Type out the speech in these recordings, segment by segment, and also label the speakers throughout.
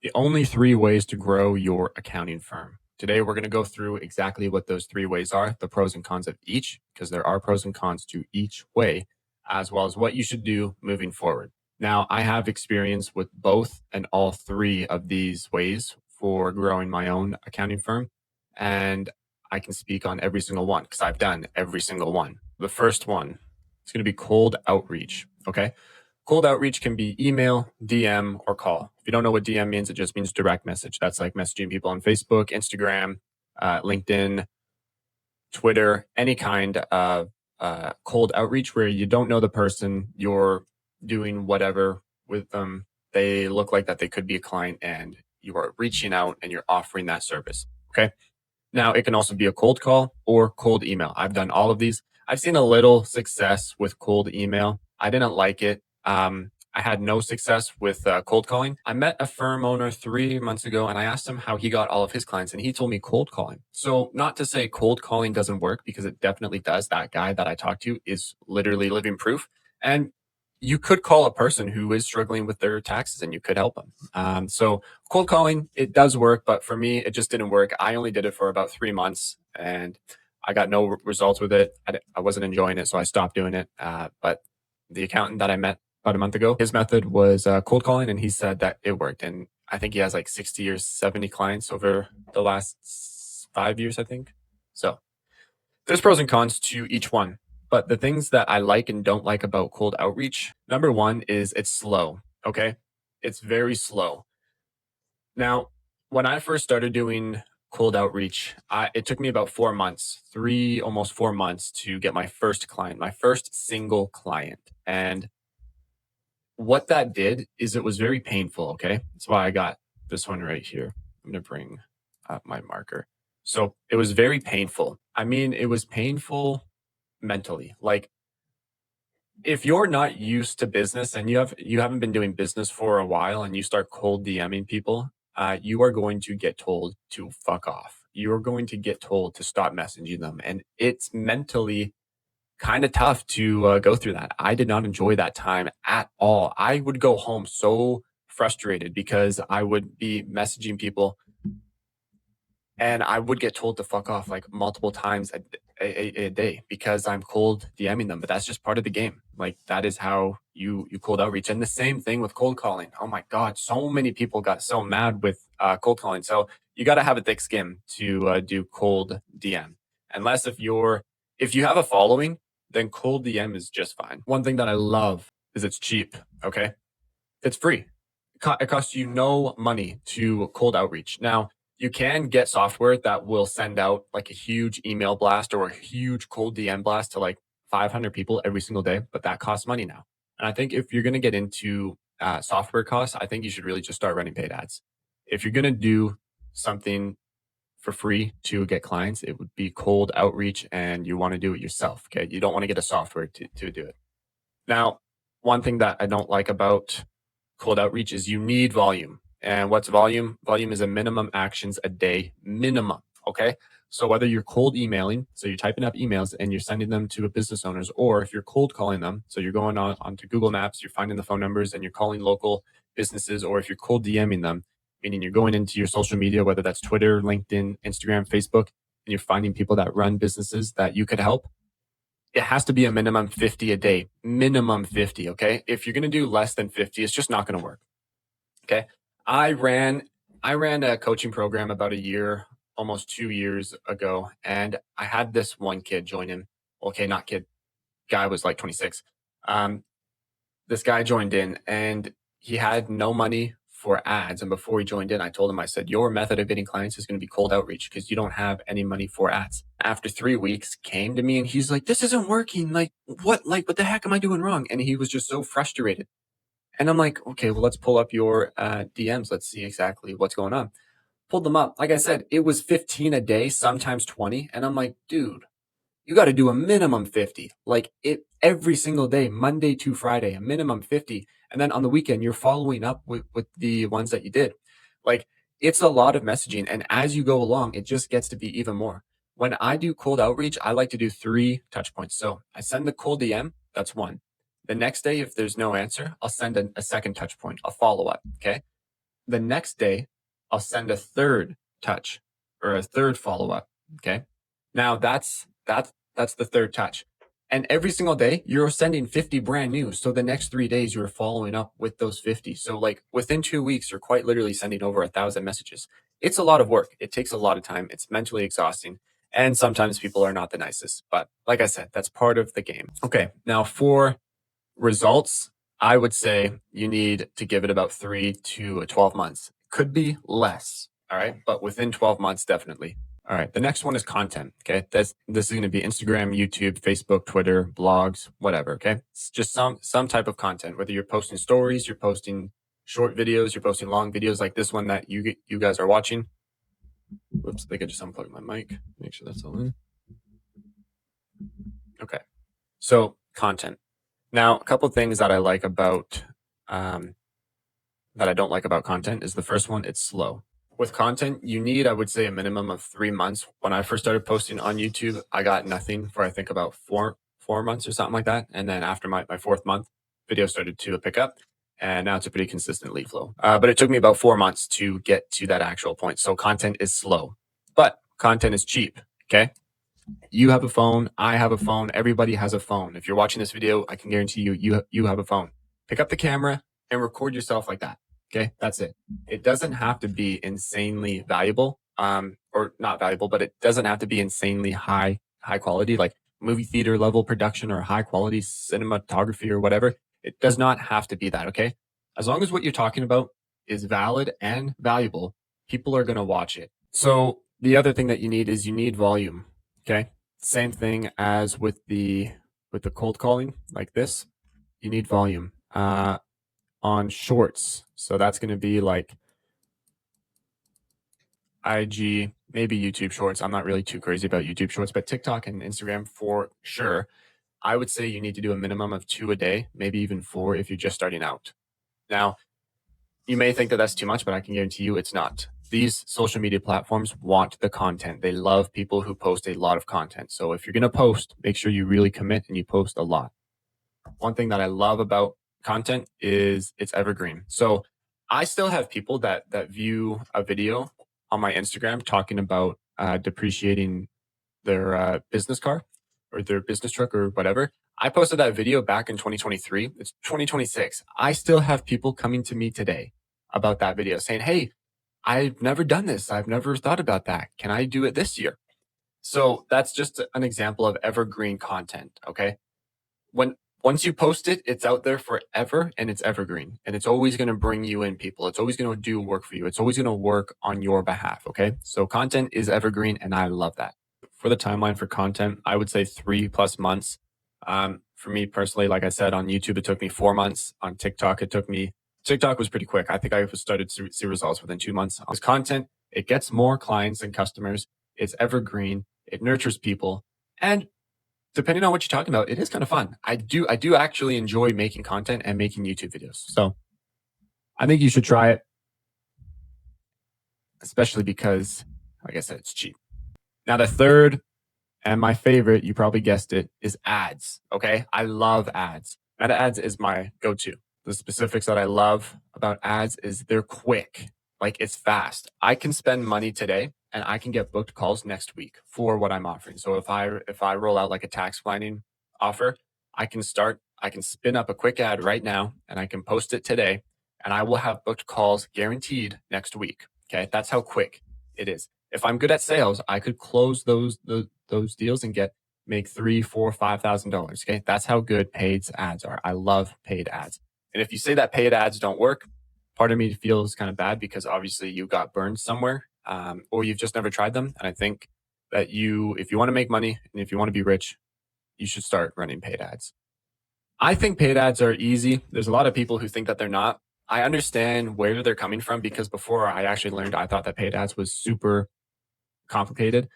Speaker 1: The only three ways to grow your accounting firm. Today, we're going to go through exactly what those three ways are, the pros and cons of each, because there are pros and cons to each way, as well as what you should do moving forward. Now, I have experience with both and all three of these ways for growing my own accounting firm, and I can speak on every single one because I've done every single one. The first one is going to be cold outreach. Okay. Cold outreach can be email, DM, or call. If you don't know what DM means, it just means direct message. That's like messaging people on Facebook, Instagram, LinkedIn, Twitter, any kind of cold outreach where you don't know the person, you're doing whatever with them. They look like that they could be a client and you are reaching out and you're offering that service. Okay. Now, it can also be a cold call or cold email. I've done all of these. I've seen a little success with cold email. I didn't like it. I had no success with cold calling. I met a firm owner 3 months ago and I asked him how he got all of his clients, and he told me cold calling. So, not to say cold calling doesn't work, because it definitely does. That guy that I talked to is literally living proof. And you could call a person who is struggling with their taxes and you could help them. So, cold calling, it does work, but for me, it just didn't work. I only did it for about 3 months and I got no results with it. I wasn't enjoying it, so I stopped doing it. But the accountant that I met about a month ago, his method was cold calling, and he said that it worked. And I think he has like 60 or 70 clients over the last 5 years, I think. So there's pros and cons to each one. But the things that I like and don't like about cold outreach, number one is it's slow. Okay. It's very slow. Now, when I first started doing cold outreach, it took me about 4 months, almost 4 months to get my first client, my first single client. And what that did is it was very painful. Okay. That's why I got this one right here. I'm going to bring up my marker. So it was very painful. I mean, it was painful mentally. Like, if you're not used to business and you haven't been doing business for a while and you start cold DMing people, you are going to get told to fuck off. You're going to get told to stop messaging them, and it's mentally kind of tough to go through that. I did not enjoy that time at all. I would go home so frustrated because I would be messaging people and I would get told to fuck off like multiple times a day because I'm cold DMing them. But that's just part of the game. Like, that is how you cold outreach. And the same thing with cold calling. Oh my God, so many people got so mad with cold calling. So you got to have a thick skin to do cold DM. Unless if you have a following, then cold DM is just fine. One thing that I love is it's cheap. Okay, it's free. It costs you no money to cold outreach. Now, you can get software that will send out like a huge email blast or a huge cold DM blast to like 500 people every single day, but that costs money now. And I think if you're going to get into software costs, I think you should really just start running paid ads. If you're going to do something for free to get clients, it would be cold outreach, and you want to do it yourself. Okay. You don't want to get a software to do it. Now, one thing that I don't like about cold outreach is you need volume. And what's volume? Volume is a minimum actions a day minimum. Okay. So whether you're cold emailing, so you're typing up emails and you're sending them to business owners, or if you're cold calling them, so you're going onto Google Maps, you're finding the phone numbers and you're calling local businesses, or if you're cold DMing them, meaning you're going into your social media, whether that's Twitter, LinkedIn, Instagram, Facebook, and you're finding people that run businesses that you could help, it has to be a minimum 50 a day, minimum 50. Okay. If you're going to do less than 50, it's just not going to work. Okay. I ran a coaching program about a year, almost 2 years ago. And I had this one kid join in. Okay. Not kid. Guy was like 26. This guy joined in and he had no money for ads. And before he joined in, I told him, I said, your method of getting clients is going to be cold outreach because you don't have any money for ads. After 3 weeks, came to me and he's like, this isn't working. Like, what the heck am I doing wrong? And he was just so frustrated. And I'm like, okay, well, let's pull up your DMs. Let's see exactly what's going on. Pulled them up. Like I said, it was 15 a day, sometimes 20. And I'm like, dude, you got to do a minimum 50, like it every single day, Monday to Friday, a minimum 50. And then on the weekend, you're following up with the ones that you did. Like, it's a lot of messaging. And as you go along, it just gets to be even more. When I do cold outreach, I like to do 3 touch points. So I send the cold DM. That's one. The next day, if there's no answer, I'll send a second touch point, a follow up. Okay. the next day, I'll send a third touch or a third follow up. Okay. Now that's the third touch. And every single day, you're sending 50 brand new. So the next 3 days, you're following up with those 50. So, like within 2 weeks, you're quite literally sending over 1,000 messages. It's a lot of work. It takes a lot of time. It's mentally exhausting. And sometimes people are not the nicest. But like I said, that's part of the game. Okay. Now, for results, I would say you need to give it about 3 to 12 months. Could be less. All right. But within 12 months, definitely. All right. The next one is content. Okay. This is going to be Instagram, YouTube, Facebook, Twitter, blogs, whatever. Okay. It's just some type of content, whether you're posting stories, you're posting short videos, you're posting long videos like this one that you guys are watching. Whoops. I think I just unplugged my mic. Make sure that's all in. Okay. So content. Now, a couple of things that I like about, that I don't like about content is the first one, it's slow. With content, you need, I would say, a minimum of 3 months. When I first started posting on YouTube, I got nothing for, I think, about four months or something like that. And then after my fourth month, video started to pick up. And now it's a pretty consistent lead flow. But it took me about 4 months to get to that actual point. So content is slow, but content is cheap. Okay. You have a phone. I have a phone. Everybody has a phone. If you're watching this video, I can guarantee you have a phone. Pick up the camera and record yourself like that. Okay, that's it. It doesn't have to be insanely valuable, or not valuable, but it doesn't have to be insanely high quality, like movie theater level production or high quality cinematography or whatever. It does not have to be that. Okay, as long as what you're talking about is valid and valuable, people are going to watch it. So the other thing that you need is you need volume. Okay. Same thing as with the cold calling like this. You need volume on shorts. So that's going to be like IG, maybe YouTube shorts. I'm not really too crazy about YouTube shorts, but TikTok and Instagram for sure. I would say you need to do a minimum of 2 a day, maybe even 4 if you're just starting out. Now, you may think that that's too much, but I can guarantee you it's not. These social media platforms want the content. They love people who post a lot of content. So if you're going to post, make sure you really commit and you post a lot. One thing that I love about content is it's evergreen. So I still have people that view a video on my Instagram talking about depreciating their business car or their business truck or whatever. I posted that video back in 2023. It's 2026. I still have people coming to me today about that video saying, hey, I've never done this. I've never thought about that. Can I do it this year? So that's just an example of evergreen content. Okay. Once you post it, it's out there forever and it's evergreen and it's always going to bring you in people. It's always going to do work for you. It's always going to work on your behalf. Okay. So content is evergreen and I love that. For the timeline for content, I would say 3+ months. For me personally, like I said, on YouTube, it took me 4 months. On TikTok, TikTok was pretty quick. I think I started to see results within 2 months. On content, it gets more clients and customers. It's evergreen. It nurtures people. And depending on what you're talking about, it is kind of fun. I do actually enjoy making content and making YouTube videos. So I think you should try it, especially because, like I said, it's cheap. Now, the third and my favorite, you probably guessed it, is ads. Okay. I love ads. Meta ads is my go-to. The specifics that I love about ads is they're quick. Like it's fast. I can spend money today and I can get booked calls next week for what I'm offering. So if I roll out like a tax planning offer, I can spin up a quick ad right now and I can post it today and I will have booked calls guaranteed next week. Okay. That's how quick it is. If I'm good at sales, I could close those deals and make $3,000, $4,000, $5,000. Okay. That's how good paid ads are. I love paid ads. And if you say that paid ads don't work, part of me feels kind of bad because obviously you got burned somewhere, or you've just never tried them. And I think that if you want to make money and if you want to be rich, you should start running paid ads. I think paid ads are easy. There's a lot of people who think that they're not. I understand where they're coming from because before I actually learned, I thought that paid ads was super complicated.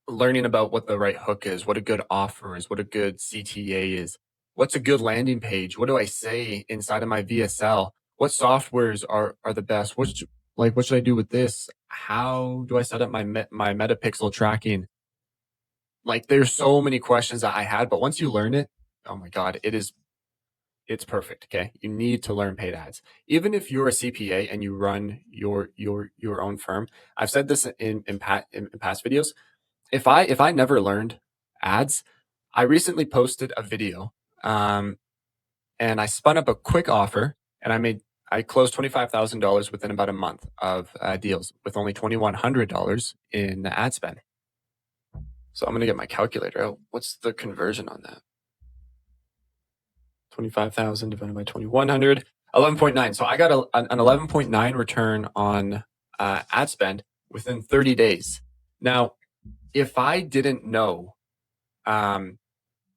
Speaker 1: Learning about what the right hook is, what a good offer is, what a good CTA is, what's a good landing page, what do I say inside of my VSL, what softwares are the best, what should I do with this, how do I set up my metapixel tracking? Like there's so many questions that I had, but once you learn it, oh my god, it is it's perfect. Okay. You need to learn paid ads. Even if you're a CPA and you run your own firm, I've said this in past videos. If I never learned ads, I recently posted a video, um, and I spun up a quick offer, and I closed $25,000 within about a month of deals with only $2,100 in ad spend. So I'm gonna get my calculator out. What's the conversion on that? 25,000 divided by 2,100, 11.9. So I got an 11.9 return on ad spend within 30 days. Now, if I didn't know um,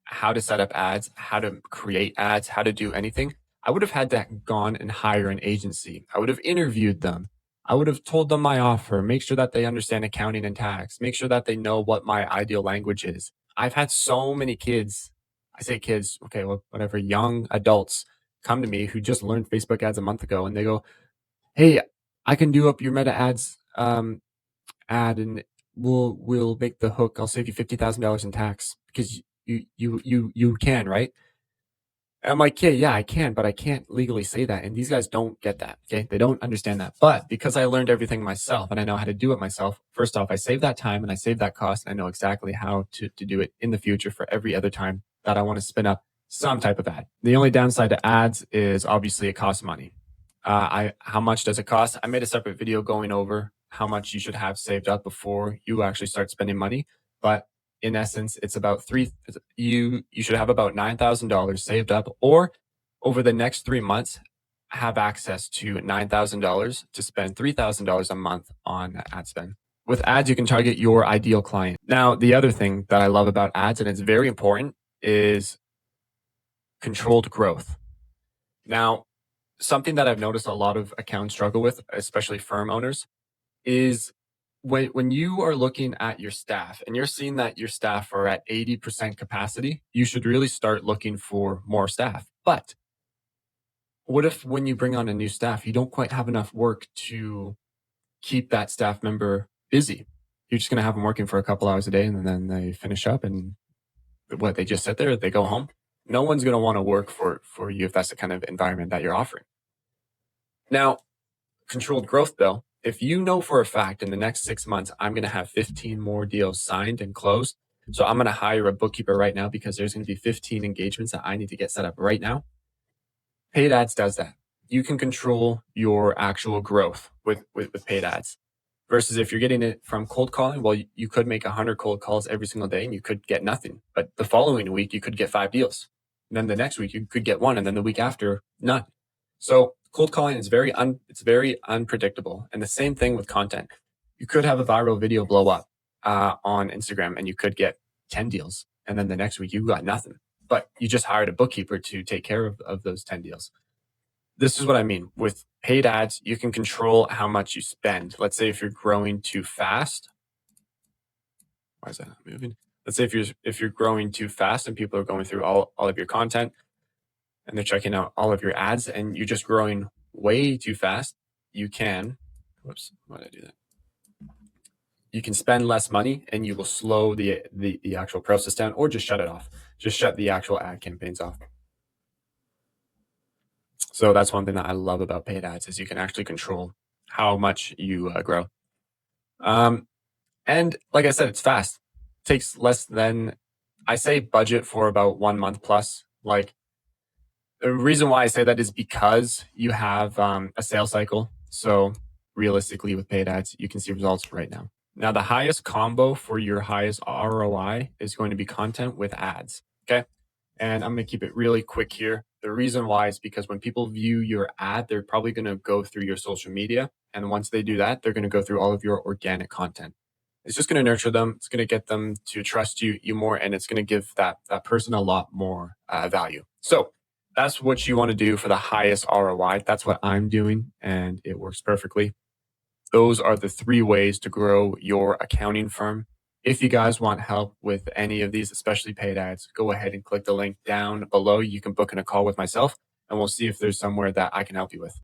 Speaker 1: how to set up ads, how to create ads, how to do anything, I would have had to gone and hire an agency. I would have interviewed them. I would have told them my offer, make sure that they understand accounting and tax, make sure that they know what my ideal language is. I've had so many kids, I say kids, okay, well, whatever, young adults come to me who just learned Facebook ads a month ago and they go, hey, I can do up your meta ads ad and we'll make the hook. I'll save you $50,000 in tax because you can, right? And I'm like, yeah, I can, but I can't legally say that. And these guys don't get that. Okay. They don't understand that. But because I learned everything myself and I know how to do it myself, first off, I save that time and I save that cost. And I know exactly how to do it in the future for every other time that I want to spin up some type of ad. The only downside to ads is obviously it costs money. How much does it cost? I made a separate video going over how much you should have saved up before you actually start spending money. But in essence, it's about you should have about $9,000 saved up, or over the next 3 months, have access to $9,000 to spend $3,000 a month on ad spend. With ads, you can target your ideal client. Now, the other thing that I love about ads, and it's very important, is controlled growth. Now, something that I've noticed a lot of accounts struggle with, especially firm owners, is when you are looking at your staff and you're seeing that your staff are at 80% capacity, you should really start looking for more staff. But what if when you bring on a new staff, you don't quite have enough work to keep that staff member busy? You're just going to have them working for a couple hours a day and then they finish up and what, they just sit there, they go home. No one's going to want to work for you if that's the kind of environment that you're offering. Now, controlled growth though, if you know for a fact in the next 6 months, I'm going to have 15 more deals signed and closed. So I'm going to hire a bookkeeper right now because there's going to be 15 engagements that I need to get set up right now. Paid ads does that. You can control your actual growth with paid ads versus if you're getting it from cold calling. Well, you could make 100 cold calls every single day and you could get nothing. But the following week, you could get 5 deals. And then the next week, you could get 1. And then the week after, none. So cold calling is it's very unpredictable. And the same thing with content. You could have a viral video blow up on Instagram and you could get 10 deals. And then the next week you got nothing, but you just hired a bookkeeper to take care of those 10 deals. This is what I mean. With paid ads, you can control how much you spend. Let's say if you're growing too fast. Why is that not moving? Let's say if you're growing too fast and people are going through all of your content, and they're checking out all of your ads and you're just growing way too fast, you can, whoops, why did I do that? You can spend less money and you will slow the actual process down or just shut it off. Just shut the actual ad campaigns off. So that's one thing that I love about paid ads is you can actually control how much you grow. And like I said, it's fast. It takes less than, I say budget for about 1 month plus. Like, the reason why I say that is because you have a sales cycle. So realistically with paid ads, you can see results right now. Now, the highest combo for your highest ROI is going to be content with ads. Okay. And I'm going to keep it really quick here. The reason why is because when people view your ad, they're probably going to go through your social media. And once they do that, they're going to go through all of your organic content. It's just going to nurture them. It's going to get them to trust you more, and it's going to give that person a lot more value. So that's what you want to do for the highest ROI. That's what I'm doing, and it works perfectly. Those are the 3 ways to grow your accounting firm. If you guys want help with any of these, especially paid ads, go ahead and click the link down below. You can book in a call with myself, and we'll see if there's somewhere that I can help you with.